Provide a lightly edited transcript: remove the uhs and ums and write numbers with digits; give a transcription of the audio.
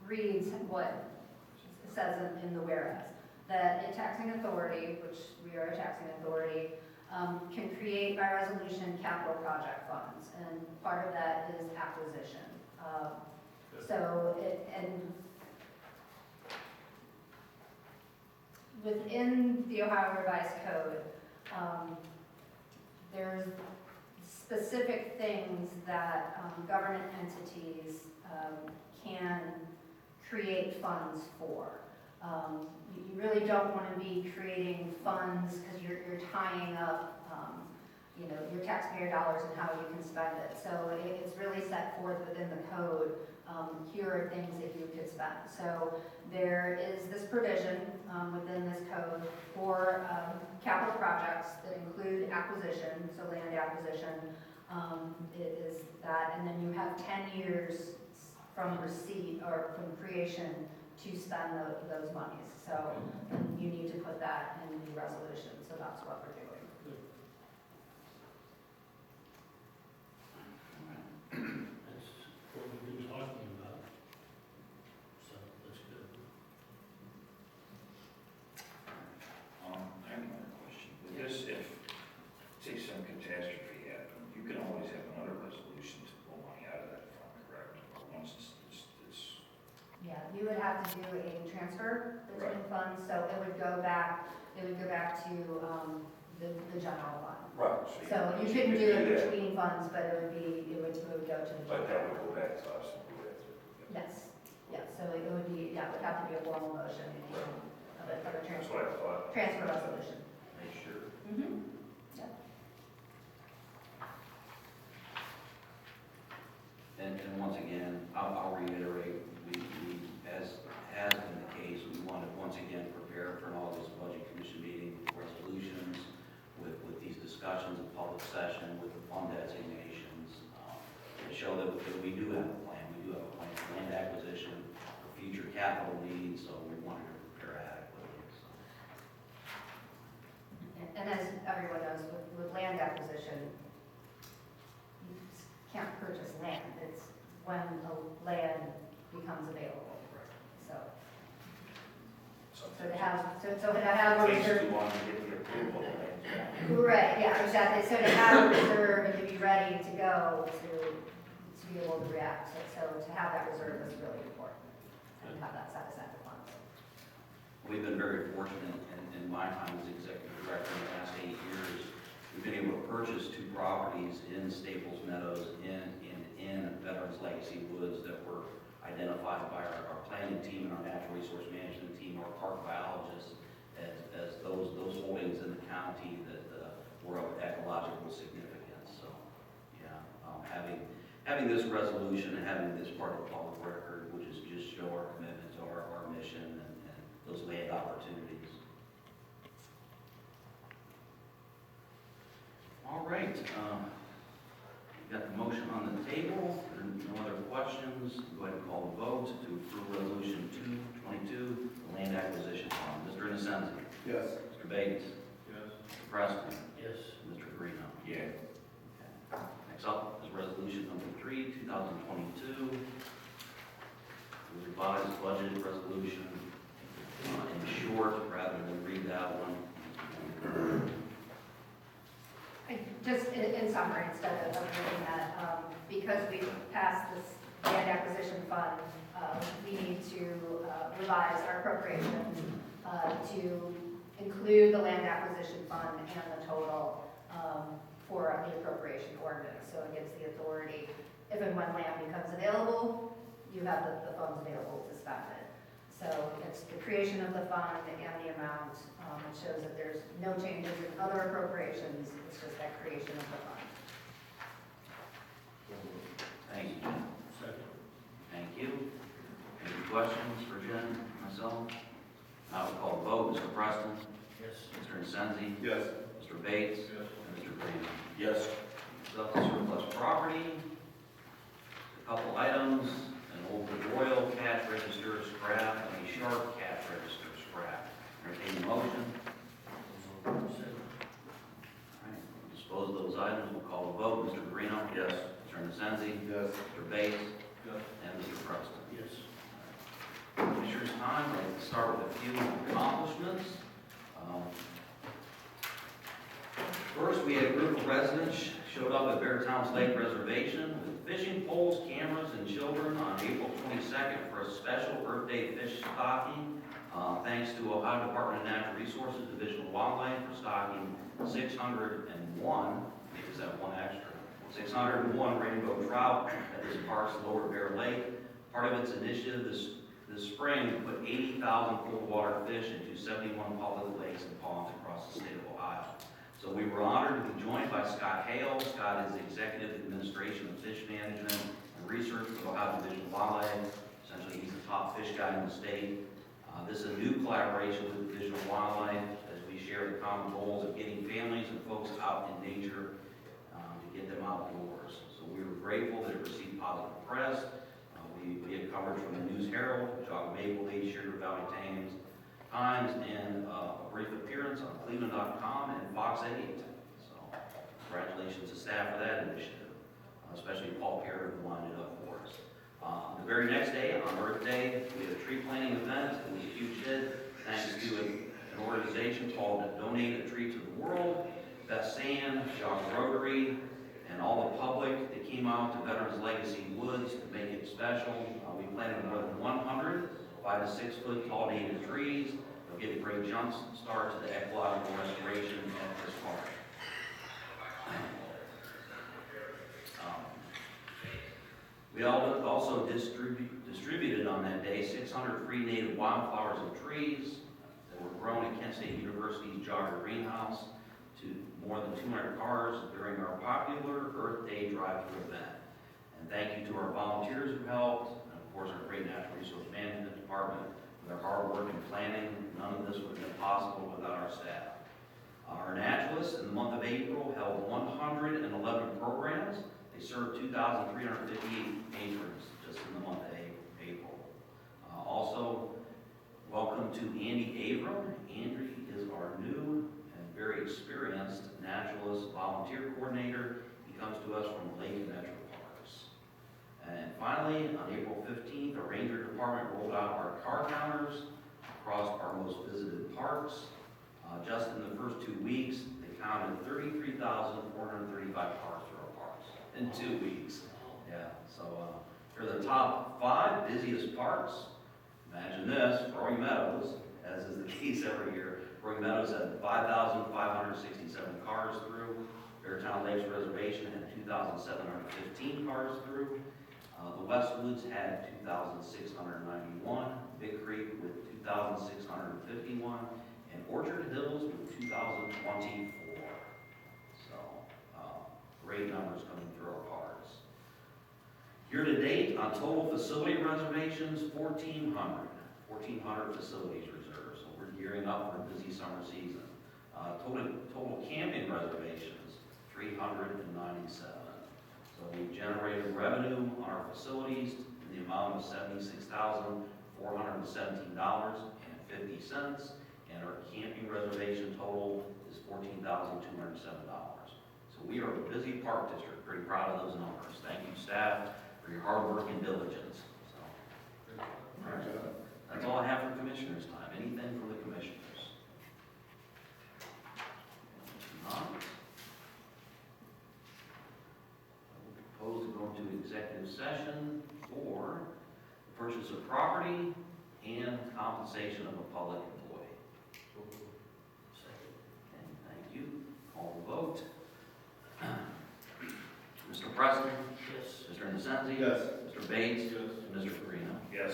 reads what it says in the whereas, that a taxing authority, which we are a taxing authority, can create by resolution capital project funds, and part of that is acquisition. And within the Ohio Revised Code, there's specific things that government entities can create funds for. You really don't want to be creating funds because you're tying up your taxpayer dollars and how you can spend it. So it's really set forth within the code. Here are things that you could spend. So there is this provision within this code for capital projects that include acquisition, so land acquisition. It is that, and then you have 10 years from receipt or from creation to spend those monies. So you need to put that in the resolution. So that's what we're doing. That's what we've been talking about. So that's good. I have another question. With this, if, say, some catastrophe happened, you can always have another resolution to pull money out of that fund, correct? Once it's Yeah, you would have to do a transfer between funds, so it would go back to the general fund. right. So you couldn't do it between funds, but it would go to the general. But that would go back to us and we would have to. Yes, so it would have to be a formal motion of a That's transfer what I thought. resolution. Make sure. Yep. And once again, I'll reiterate, we, as has been the case, we want to once again prepare for an August Budget Commission meeting, resolutions with these discussions in public session, with the fund designations, to show that we do have a plan. We do have a plan for land acquisition, for future capital needs, so we wanted to prepare adequately. So. And as everyone knows, with land acquisition, you just can't purchase land. It's when the land becomes available. So to have a Phase reserve. 2 on to get the approval. Right, yeah, exactly. So to have a reserve and to be ready to go to be able to react. So to have that reserve is really important and have that set aside for funds. We've been very fortunate in my time as executive director in the last 8 years. We've been able to purchase 2 properties in Staples Meadows, in Veterans Legacy Woods that were identified by our planning team and our natural resource management team, our park biologists, as those holdings in the county that were of ecological significance. So, yeah, having this resolution and having this part of public record, which is just show our commitment to our mission and those land opportunities. All right, we've got the motion on the table. There are no other questions. Go ahead and call the vote to approve Resolution 222, the land acquisition fund. Mr. Innocenzi? Yes. Mr. Bates? Yes. Mr. Preston? Yes. Mr. Greeno? Yeah. Okay. Next up is Resolution number 3, 2022. The revised budget resolution. In short, rather than read that one. Just in summary, instead of reading that, because we passed this land acquisition fund, we need to revise our appropriations to include the land acquisition fund and the total for the appropriation ordinance. So it gives the authority, if and when land becomes available, you have the funds available to spend it. So it's the creation of the fund and the amount. It shows that there's no changes in other appropriations. It's just that creation of the fund. Thank you, Jen. Second. Thank you. Any questions for Jen, myself? I will call the vote. Mr. Preston? Yes. Mr. Incenzi? Yes. Mr. Bates? Yes. And Mr. Green? Yes. Up to surplus property. A couple items, an old Royal cash register scrap and a Sharp cash register scrap. Entertain the motion. Second. All right, we'll dispose of those items. We'll call the vote. Mr. Greeno? Yes. Mr. Innocenzi? Yes. Mr. Bates? Yes. And Mr. Preston? Yes. start with a few accomplishments. First, we had a group of residents showed up at Bear Towns Lake Reservation with fishing poles, cameras, and children on April 22nd for a special Earth Day fish stocking. Thanks to Ohio Department of Natural Resources, Division of Wildlife for stocking 601, because that one extra, 601 rainbow trout at this park's Lower Bear Lake. Part of its initiative this spring to put 80,000 cold water fish into 71 public lakes and ponds across the state of Ohio. So we were honored to be joined by Scott Hale. Scott is the Executive Administration of Fish Management and Research for the Ohio Division of Wildlife. Essentially, he's the top fish guy in the state. This is a new collaboration with the Division of Wildlife as we share the common goals of getting families and folks out in nature to get them outdoors. So we were grateful that it received positive press. We had coverage from the News Herald, Jog Maple Leaf, Sugar Valley Times, and a brief appearance on Cleveland.com and Fox 8. So congratulations to staff for that initiative, especially Paul Perry who lined it up for us. The very next day, on Earth Day, we had a tree planting event. It was a huge hit, thanks to an organization called Donate a Tree to the World, Beth Sand, Jog Rotary, and all the public that came out to Veterans Legacy Woods to make it special. We planted more than 100 5 to 6 foot tall native trees. They'll get a great jump start to the ecological restoration at this park. We also distributed on that day 600 free native wildflowers and trees that were grown at Kent State University's Jogger Greenhouse to more than 200 cars during our popular Earth Day drive-thru event. And thank you to our volunteers who helped, and of course our great Natural Resource Management Department for their hard work and planning. None of this would have been possible without our staff. Our naturalists in the month of April held 111 programs. They served 2,358 patrons just in the month of April. Also, welcome to Andy Abram. Andy is our new and very experienced naturalist volunteer coordinator. He comes to us from Lake Metro Parks. And finally, on April 15th, our ranger department rolled out our car counters across our most visited parks. Just in the first 2 weeks, they counted 33,435 cars through our parks in 2 weeks. Yeah, so they're the top 5 busiest parks. Imagine this, Roaring Meadows, as is the case every year. Roaring Meadows had 5,567 cars through. Beartown Lakes Reservation had 2,715 cars through. The Westwoods had 2,691. Big Creek with 2,651. And Orchard Hills with 2,024. So, great numbers coming through our parks. Year to date, on total facility reservations, 1,400 facilities reserved. So we're gearing up for a busy summer season. Total camping reservations, 397. So we generated revenue on our facilities in the amount of $76,417.50. And our camping reservation total is $14,207. So we are a busy park district. Pretty proud of those numbers. Thank you, staff, for your hard work and diligence. So, all right. That's all I have for commissioners' time. Anything from the commissioners? None? I will propose to go into executive session for the purchase of property and compensation of a public employee. Okay, thank you. Call the vote. Mr. Preston? Yes. Mr. Innocenzi? Yes. Mr. Bates? Yes. And Mr. Farina? Yes.